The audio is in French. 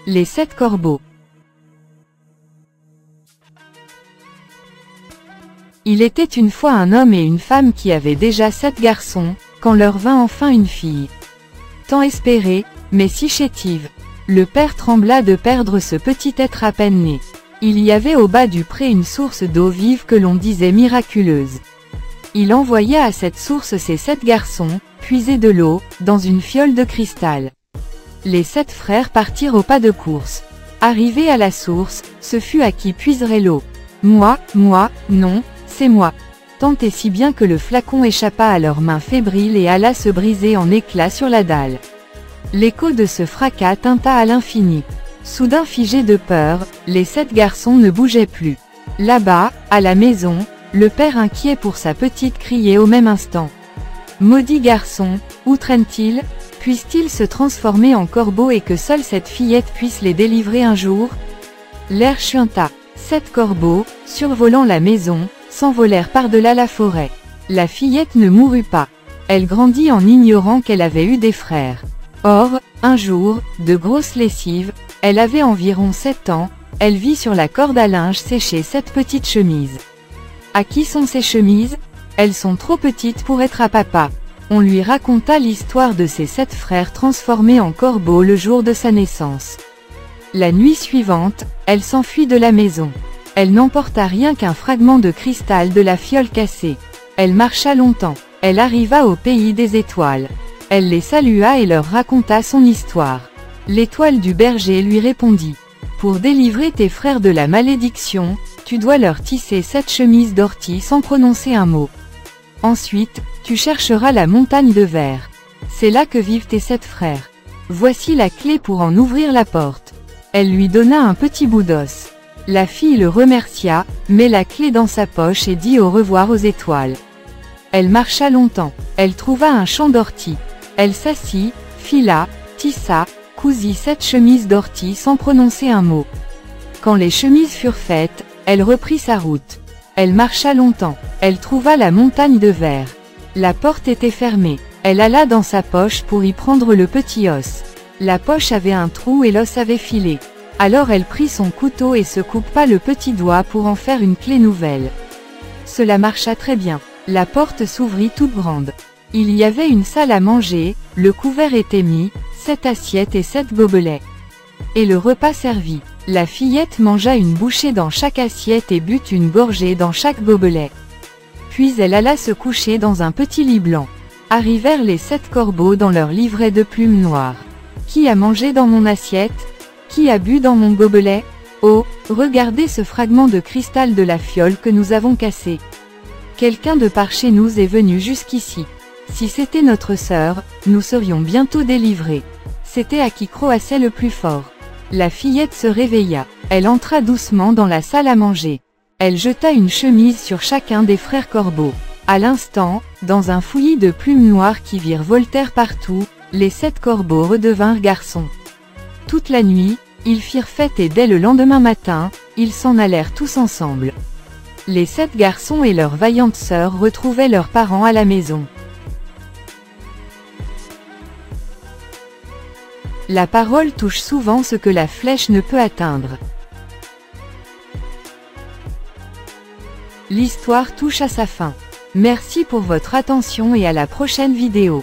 Les 7 corbeaux. Il était une fois un homme et une femme qui avaient déjà 7 garçons, quand leur vint enfin une fille. Tant espérée, mais si chétive. Le père trembla de perdre ce petit être à peine né. Il y avait au bas du pré une source d'eau vive que l'on disait miraculeuse. Il envoya à cette source ses 7 garçons, puiser de l'eau, dans une fiole de cristal. Les 7 frères partirent au pas de course. Arrivés à la source, ce fut à qui puiserait l'eau. Moi, non, c'est moi. Tant et si bien que le flacon échappa à leurs mains fébriles et alla se briser en éclats sur la dalle. L'écho de ce fracas tinta à l'infini. Soudain figés de peur, les 7 garçons ne bougeaient plus. Là-bas, à la maison, le père inquiet pour sa petite criait au même instant. Maudit garçon, où traîne-t-il? Puisse-t-il se transformer en corbeau et que seule cette fillette puisse les délivrer un jour? L'air chuinta. 7 corbeaux, survolant la maison, s'envolèrent par-delà la forêt. La fillette ne mourut pas. Elle grandit en ignorant qu'elle avait eu des frères. Or, un jour, de grosses lessives, elle avait environ 7 ans, elle vit sur la corde à linge sécher 7 petites chemises. À qui sont ces chemises? Elles sont trop petites pour être à papa. On lui raconta l'histoire de ses 7 frères transformés en corbeaux le jour de sa naissance. La nuit suivante, elle s'enfuit de la maison. Elle n'emporta rien qu'un fragment de cristal de la fiole cassée. Elle marcha longtemps. Elle arriva au pays des étoiles. Elle les salua et leur raconta son histoire. L'étoile du berger lui répondit. Pour délivrer tes frères de la malédiction, tu dois leur tisser 7 chemises d'ortie sans prononcer un mot. Ensuite, tu chercheras la montagne de verre. C'est là que vivent tes 7 frères. Voici la clé pour en ouvrir la porte. Elle lui donna un petit bout d'os. La fille le remercia, mit la clé dans sa poche et dit au revoir aux étoiles. Elle marcha longtemps. Elle trouva un champ d'ortie. Elle s'assit, fila, tissa, cousit 7 chemises d'ortie sans prononcer un mot. Quand les chemises furent faites, elle reprit sa route. Elle marcha longtemps. Elle trouva la montagne de verre. La porte était fermée. Elle alla dans sa poche pour y prendre le petit os. La poche avait un trou et l'os avait filé. Alors elle prit son couteau et se coupa le petit doigt pour en faire une clé nouvelle. Cela marcha très bien. La porte s'ouvrit toute grande. Il y avait une salle à manger, le couvert était mis, 7 assiettes et 7 gobelets. Et le repas servi. La fillette mangea une bouchée dans chaque assiette et but une gorgée dans chaque gobelet. Puis elle alla se coucher dans un petit lit blanc. Arrivèrent les 7 corbeaux dans leur livret de plumes noires. Qui a mangé dans mon assiette? Qui a bu dans mon gobelet? Oh, regardez ce fragment de cristal de la fiole que nous avons cassé. Quelqu'un de par chez nous est venu jusqu'ici. Si c'était notre sœur, nous serions bientôt délivrés. C'était à qui croassait le plus fort. La fillette se réveilla. Elle entra doucement dans la salle à manger. Elle jeta une chemise sur chacun des frères corbeaux. À l'instant, dans un fouillis de plumes noires qui virevoltèrent partout, les 7 corbeaux redevinrent garçons. Toute la nuit, ils firent fête et dès le lendemain matin, ils s'en allèrent tous ensemble. Les 7 garçons et leurs vaillantes sœurs retrouvaient leurs parents à la maison. La parole touche souvent ce que la flèche ne peut atteindre. L'histoire touche à sa fin. Merci pour votre attention et à la prochaine vidéo.